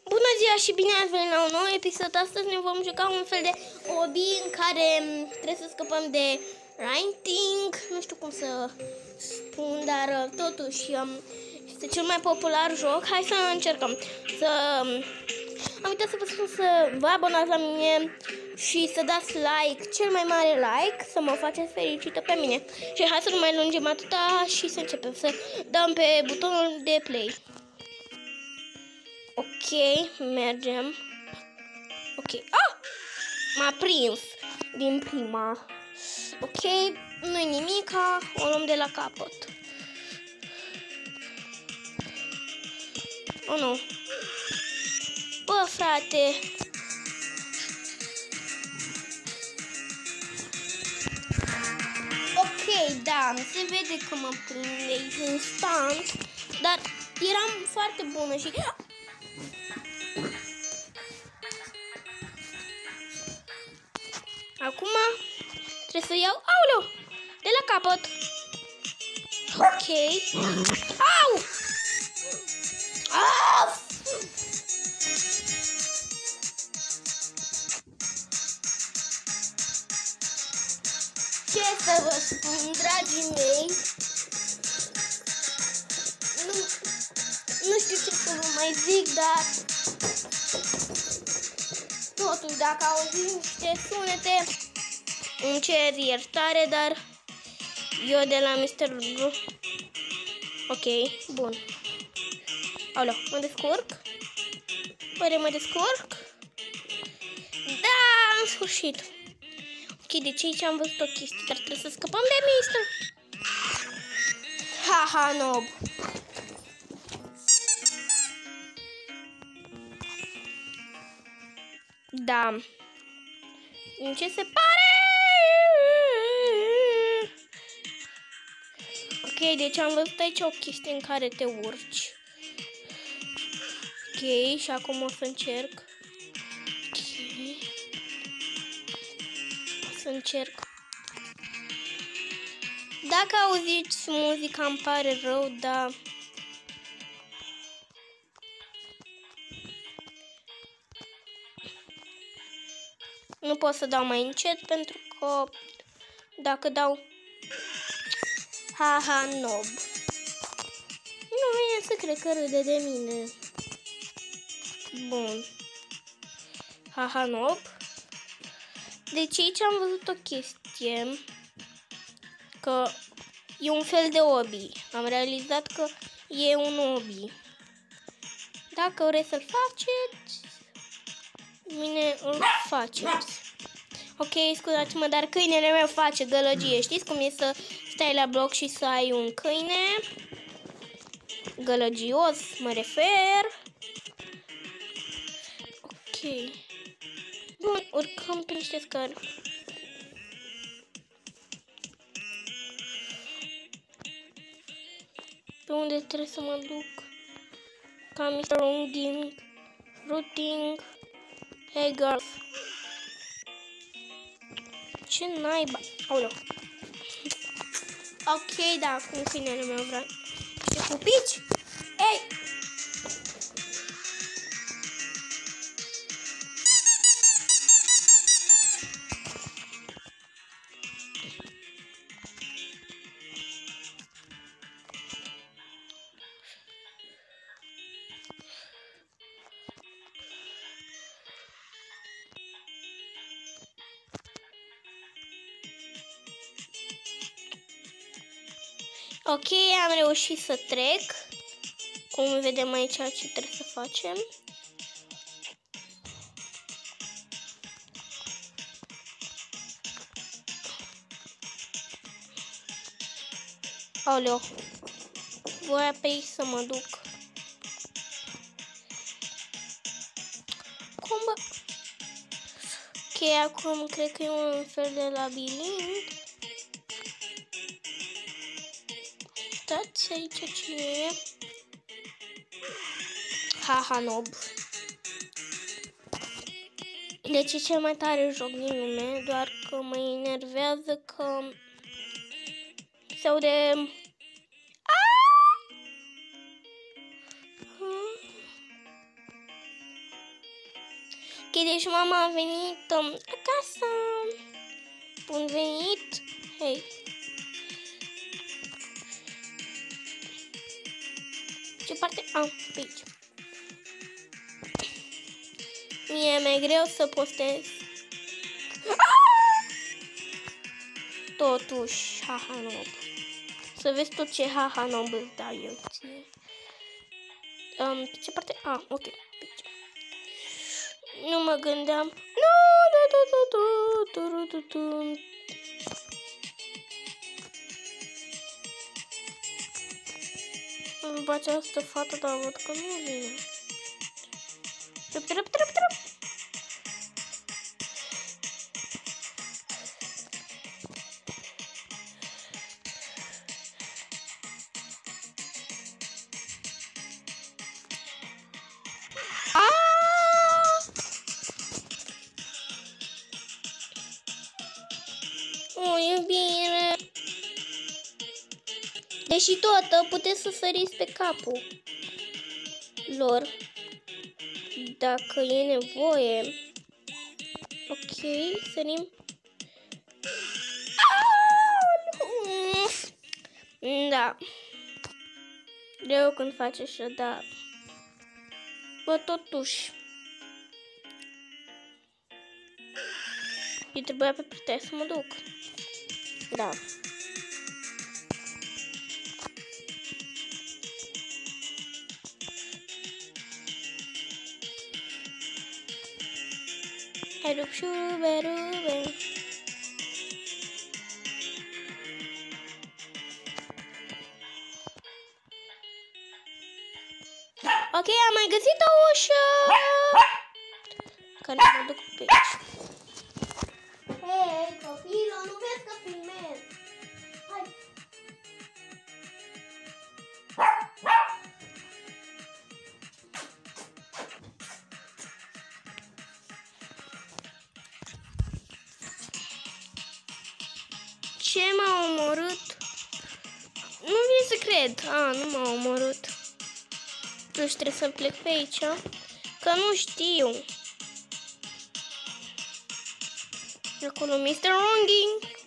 Bună ziua și bine ați venit la un nou episod. Astăzi ne vom juca un fel de hobby în care trebuie să scăpăm de ranting. Nu știu cum să spun, dar totuși este cel mai popular joc. Hai să încercăm. Am uitat să vă spun să vă abonați la mine și să dați like, cel mai mare like, să mă faceți fericită pe mine. Și hai să nu mai lungim atâta și să începem să dăm pe butonul de play. Ok, mergem. Ok. Ah! M-a prins din prima. Ok, nu-i nimica, o luăm de la capăt. Oh, nu. Bă, frate. Ok, da, se vede că mă prinde instant, dar eram foarte bună și... Acum trebuie să iau, auleu, de la capăt. Ok. Au! Af! Ce să vă spun, dragii mei? Nu știu ce să vă mai zic, dar totuși, dacă auziți niște sunete, îmi cer iertare, dar eu de la Mr. Blue. Ok, bun. Aoleu, mă descurc? Oare mă descurc? Da, în sfârșit. Ok, deci aici am văzut o chestie, dar trebuie să scăpăm de Mr. Haha, nob. Da. Din ce se pare? Ok, deci am văzut aici o chestie în care te urci. Ok, și acum o să încerc. Ok. O să încerc. Dacă auziți muzica, îmi pare rău, dar... Nu pot să dau mai încet pentru că dacă dau... Haha, nob. Nu vine să cred că râde de mine. Bun. Haha, nob. Deci aici am văzut o chestie. Că e un fel de hobby. Am realizat că e un hobby. Dacă vreți să-l faceți, bine, îl faceți. Ok, scuzați-mă, dar câinele meu face gălăgie. Știți cum e să stai la bloc și să ai un câine? Gălăgios, mă refer. Ok. Bun, urcăm pe niște scări. Pe unde trebuie să mă duc? Ca Mr. Routing. Hey girls. Ce naiba? Aoleu. Ok, da, acum câinele meu vrea niște pupici. Ei! Ok, am reușit să trec. Cum vedem aici ce trebuie să facem. Aoleu. Voia pe aici să mă duc. Cum bă? Ok, acum cred că e un fel de labirint. Uitați aici ce e. Haha, nob. Deci e cel mai tare joc din lume, doar că mă enervează că se aude... Ok, deci mama a venit acasă. Bun venit. Hei. Ce parte am pe aici? Mie e mai greu să postez. Totuși, haha, nob. Să vezi tot ce haha nob îți dau eu ție. Ce parte? Ok. Nu mă gândeam. Îmi place asta fată, dar văd că nu vine. Repede. E bine. Deși toată puteți să săriți pe capul lor dacă e nevoie. Ok, sărim. Da. Greu când faci așa, dar bă, totuși eu trebuia pe partea să mă duc. Da. Hai, rube. Ok, am mai găsit o ușă. Că nu mă duc pe aici. Hei, copilă, nu vezi că filmez? Hai. Ce m-a omorât? Nu vine să cred. Nu m-a omorât. Nu știu, trebuie să plec pe aici. Că nu știu. Acolo Mr. Wronging.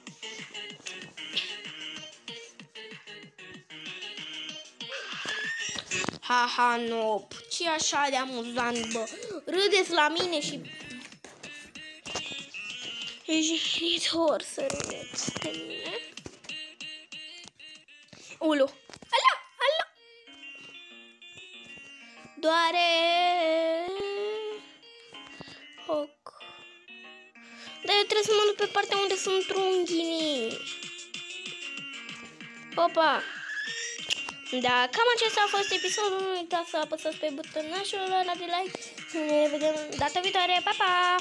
Haha, nope. Ce așa de amuzant, bă. Râdeți la mine și... E jignitor să râdeți de mine. Ulu. Alo. Doare. Hoc. Dar eu trebuie să mă duc pe partea unde sunt trunghinii. Opa. Da, cam acesta a fost episodul. Nu uitați să apăsați pe butonașul ăla de like. Să ne vedem data viitoare. Pa, pa!